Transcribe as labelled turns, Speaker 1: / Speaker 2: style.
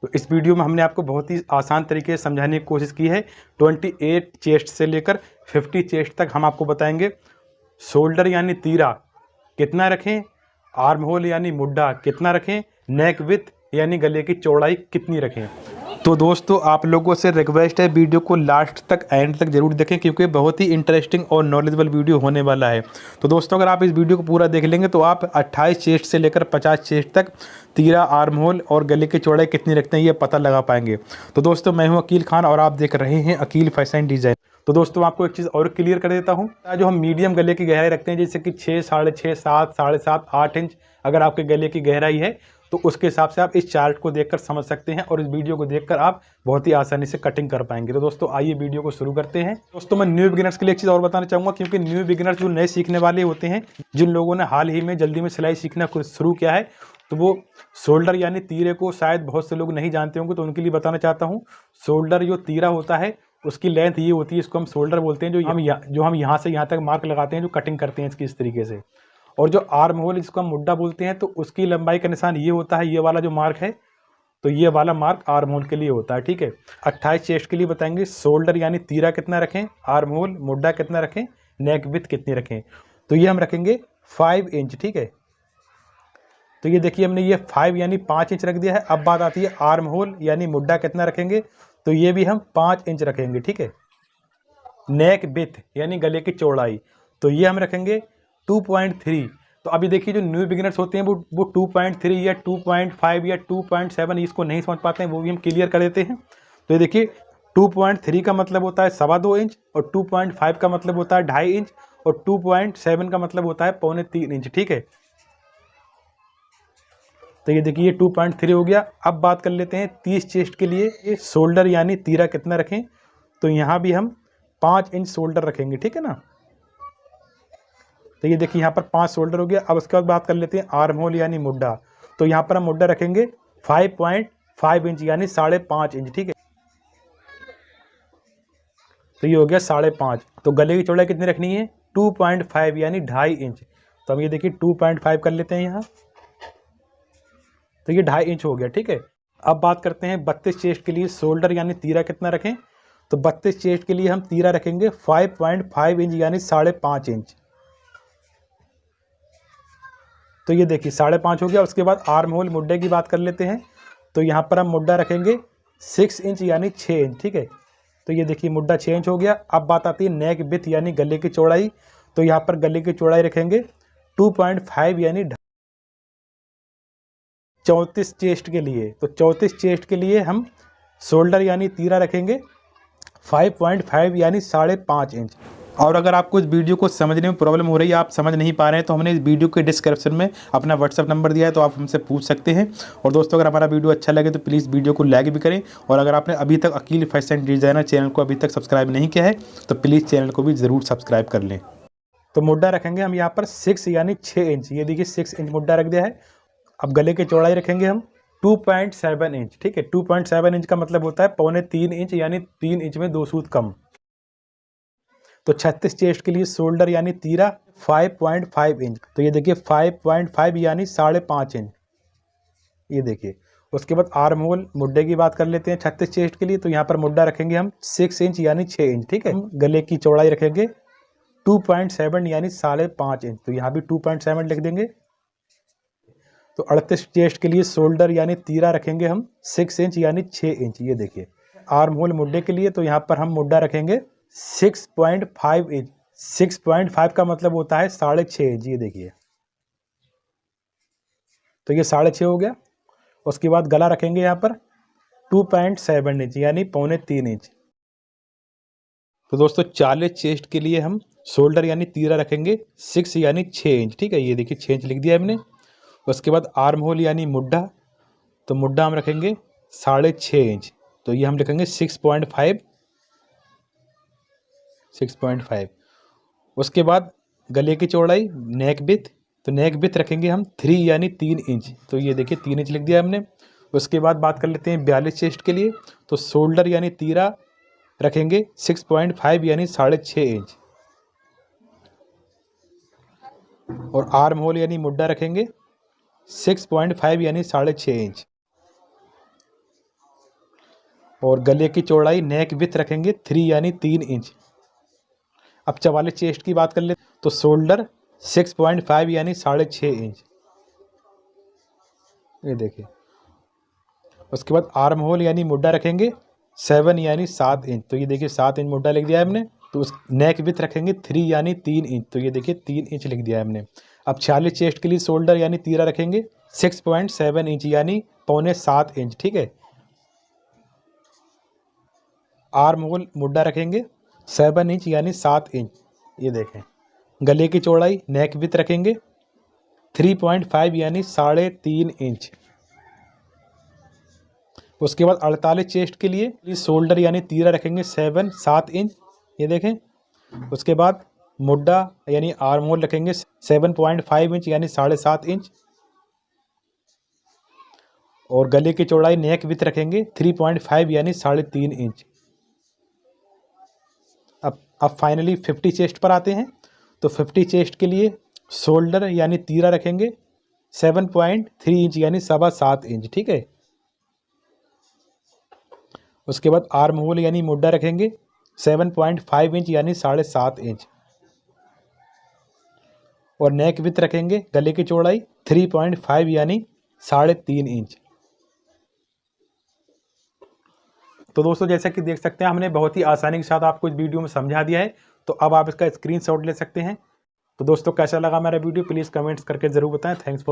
Speaker 1: तो इस वीडियो में हमने आपको बहुत ही आसान तरीके से समझाने की कोशिश की है। 28 चेस्ट से लेकर 50 चेस्ट तक हम आपको बताएंगे। शोल्डर यानी तीरा कितना रखें, आर्म होल यानी मुड्ढा कितना रखें, नेक विथ यानी गले की चौड़ाई कितनी रखें। तो दोस्तों आप लोगों से रिक्वेस्ट है, वीडियो को लास्ट तक एंड तक जरूर देखें क्योंकि बहुत ही इंटरेस्टिंग और नॉलेजेबल वीडियो होने वाला है। तो दोस्तों अगर आप इस वीडियो को पूरा देख लेंगे तो आप 28 चेस्ट से लेकर 50 चेस्ट तक तीरा, आर्म होल और गले की चौड़ाई कितनी रखते हैं ये पता लगा पाएंगे। तो दोस्तों मैं हूं अकील खान और आप देख रहे हैं अकील फैशन डिज़ाइन। तो दोस्तों आपको एक चीज़ और क्लियर कर देता हूँ, जो हम मीडियम गले की गहराई रखते हैं जैसे कि 6, 6.5, 7, 7.5, 8 इंच अगर आपके गले की गहराई है तो उसके हिसाब से आप इस चार्ट को देखकर समझ सकते हैं और इस वीडियो को देखकर आप बहुत ही आसानी से कटिंग कर पाएंगे। तो दोस्तों आइए वीडियो को शुरू करते हैं। दोस्तों मैं न्यू बिगिनर्स के लिए एक चीज़ और बताना चाहूँगा क्योंकि न्यू बिगिनर्स जो नए सीखने वाले होते हैं, जिन लोगों ने हाल ही में जल्दी में सिलाई सीखना शुरू किया है, तो वो शोल्डर यानी तीरे को शायद बहुत से लोग नहीं जानते होंगे, तो उनके लिए बताना चाहता हूँ। शोल्डर जो तीरा होता है उसकी लेंथ ये होती है, इसको हम शोल्डर बोलते हैं, जो हम यहाँ से यहाँ तक मार्क लगाते हैं, जो कटिंग करते हैं इसकी इस तरीके से। और जो आर्म होल जिसको हम मुड्ढा बोलते हैं तो उसकी लंबाई का निशान ये होता है, ये वाला जो मार्क है, तो ये वाला मार्क आर्म होल के लिए होता है। ठीक है, 28 चेस्ट के लिए बताएंगे शोल्डर यानी तीरा कितना रखें, आर्म होल मुड्ढा कितना रखें, नेक विथ कितनी रखें। तो ये हम रखेंगे 5 इंच। ठीक है, तो ये देखिए हमने ये 5 यानी 5 इंच रख दिया है। अब बात आती है आर्म होल यानी मुड्ढा कितना रखेंगे, तो ये भी हम 5 इंच रखेंगे। ठीक है, नेक विथ यानी गले की चौड़ाई, तो ये हम रखेंगे 2.3। तो अभी देखिए जो न्यू बिगिनर्स होते हैं वो 2.3 या 2.5 या 2.7 इसको नहीं समझ पाते हैं, वो भी हम क्लियर कर देते हैं। तो ये देखिए 2.3 का मतलब होता है 2.25 इंच और 2.5 का मतलब होता है 2.5 इंच और 2.7 का मतलब होता है 2.25 इंच। ठीक है, तो ये देखिए 2.3 हो गया। अब बात कर लेते हैं 30 चेस्ट के लिए ये शोल्डर यानी तीरा कितना रखें, तो यहाँ भी हम 5 इंच शोल्डर रखेंगे। ठीक है ना, तो ये देखिए यहाँ पर 5 शोल्डर हो गया। अब उसके बाद बात कर लेते हैं आर्म होल यानी मुड्ढा, तो यहाँ पर हम मुड्ढा रखेंगे 5.5 इंच यानी 5.5 इंच। ठीक है, तो ये हो गया 5.5। तो गले की चौड़ाई कितनी रखनी है, 2.5 यानी 2.5 इंच। तो अब ये देखिए 2.5 कर लेते हैं यहाँ, तो ये 2.5 इंच हो गया। ठीक है, अब बात करते हैं 32 चेस्ट के लिए शोल्डर यानी तीरा कितना रखें, तो 32 चेस्ट के लिए हम तीरा रखेंगे 5.5 इंच यानी 5.5 इंच। तो ये देखिए 5.5 हो गया। उसके बाद आर्म होल मुड्ढे की बात कर लेते हैं, तो यहाँ पर हम मुड्ढा रखेंगे 6 इंच यानी 6 इंच। ठीक है, तो ये देखिए मुड्ढा 6 इंच हो गया। अब बात आती है नेक विथ यानी गले की चौड़ाई, तो यहाँ पर गले की चौड़ाई रखेंगे 2.5 यानी 34 चेस्ट के लिए। तो 34 चेस्ट के लिए हम शोल्डर यानी तीरा रखेंगे 5.5 यानी 5.5 इंच। और अगर आपको इस वीडियो को समझने में प्रॉब्लम हो रही है, आप समझ नहीं पा रहे हैं, तो हमने इस वीडियो के डिस्क्रिप्शन में अपना व्हाट्सअप नंबर दिया है, तो आप हमसे पूछ सकते हैं। और दोस्तों अगर हमारा वीडियो अच्छा लगे तो प्लीज़ वीडियो को लाइक भी करें, और अगर आपने अभी तक अकील फैशन डिज़ाइनर चैनल को अभी तक सब्सक्राइब नहीं किया है तो प्लीज़ चैनल को भी ज़रूर सब्सक्राइब कर लें। तो मुड्ढा रखेंगे हम यहाँ पर 6 यानी 6 इंच, ये देखिए 6 इंच मुड्ढा रख दिया है। अब गले की चौड़ाई रखेंगे हम 2.7 इंच। ठीक है, 2.7 इंच का मतलब होता है 2.25 इंच यानी 3 इंच में 2 सूत कम। तो 36 चेस्ट के लिए शोल्डर यानी तीरा 5.5 इंच, तो ये देखिए 5.5 यानी 5.5 इंच, ये देखिए। उसके बाद आर्म होल मुड्ढे की बात कर लेते हैं 36 चेस्ट के लिए, तो यहाँ पर मुड्ढा रखेंगे हम 6 इंच यानी 6 इंच। ठीक है, गले की चौड़ाई रखेंगे 2.7 यानी 5.5 इंच, तो यहाँ भी 2.7 लिख देंगे। तो 38 चेस्ट के लिए शोल्डर यानी तीरा रखेंगे हम 6 इंच यानी 6 इंच, ये देखिए। आर्म होल मुड्ढे के लिए तो यहाँ पर हम मुड्ढा रखेंगे 6.5 इंच। 6.5 का मतलब होता है 6.5 इंच, ये देखिए। तो ये 6.5 हो गया। उसके बाद गला रखेंगे यहाँ पर 2.7 इंच यानी 2.25 इंच। तो दोस्तों 40 चेस्ट के लिए हम शोल्डर यानी तीरा रखेंगे 6 यानी 6 इंच। ठीक है, ये देखिए 6 इंच लिख दिया हमने। उसके बाद आर्म होल यानी मुड्ढा, तो मुड्ढा हम रखेंगे 6.5 इंच, तो ये हम लिखेंगे 6.5। उसके बाद गले की चौड़ाई नेक विथ, तो नेक विथ रखेंगे हम 3 यानी 3 इंच, तो ये देखिए 3 इंच लिख दिया हमने। उसके बाद बात कर लेते हैं 42 चेस्ट के लिए, तो शोल्डर यानी तीरा रखेंगे 6.5 यानी 6.5 इंच, और आर्म होल यानी मुड्ढा रखेंगे 6.5 यानी 6.5 इंच। और गले की चौड़ाई नेक विथ रखेंगे 3 यानी 3 इंच। अब 44 चेस्ट की बात कर ले तो शोल्डर 6.5 यानी 6.5 इंच, ये देखिए। उसके बाद आर्म होल यानी मुड्डा रखेंगे 7 यानी 7 इंच, तो ये देखिए 7 इंच मुड्डा लिख दिया है हमने। तो उस नेक विथ रखेंगे 3 यानी 3 इंच, तो ये देखिए 3 इंच लिख दिया है हमने। अब 46 चेस्ट के लिए शोल्डर यानी तीरा रखेंगे 6.7 इंच यानी 6.25 इंच, ठीक है। आर्म होल मुड्डा रखेंगे 7 इंच यानी 7 इंच, ये देखें। गले की चौड़ाई नेक विथ रखेंगे 3.5 यानी 3.5 इंच। उसके बाद 48 चेस्ट के लिए शोल्डर यानी तीरा रखेंगे 7 इंच, ये देखें। उसके बाद मुड्डा यानी आर्म होल रखेंगे 7.5 इंच यानी 7.5 इंच। और गले की चौड़ाई नेक विथ रखेंगे 3.5 यानी 3.5 इंच। अब फाइनली 50 चेस्ट पर आते हैं। तो 50 चेस्ट के लिए शोल्डर यानी तीरा रखेंगे 7.3 इंच यानी 7.25 इंच, ठीक है। उसके बाद आर्म होल यानी मुड्डा रखेंगे 7.5 इंच यानी 7.5 इंच। और नेक विथ रखेंगे गले की चौड़ाई 3.5 यानी 3.5 इंच। तो दोस्तों जैसा कि देख सकते हैं हमने बहुत ही आसानी के साथ आपको इस वीडियो में समझा दिया है। तो अब आप इसका स्क्रीनशॉट ले सकते हैं। तो दोस्तों कैसा लगा मेरा वीडियो प्लीज़ कमेंट्स करके ज़रूर बताएं। Thanks for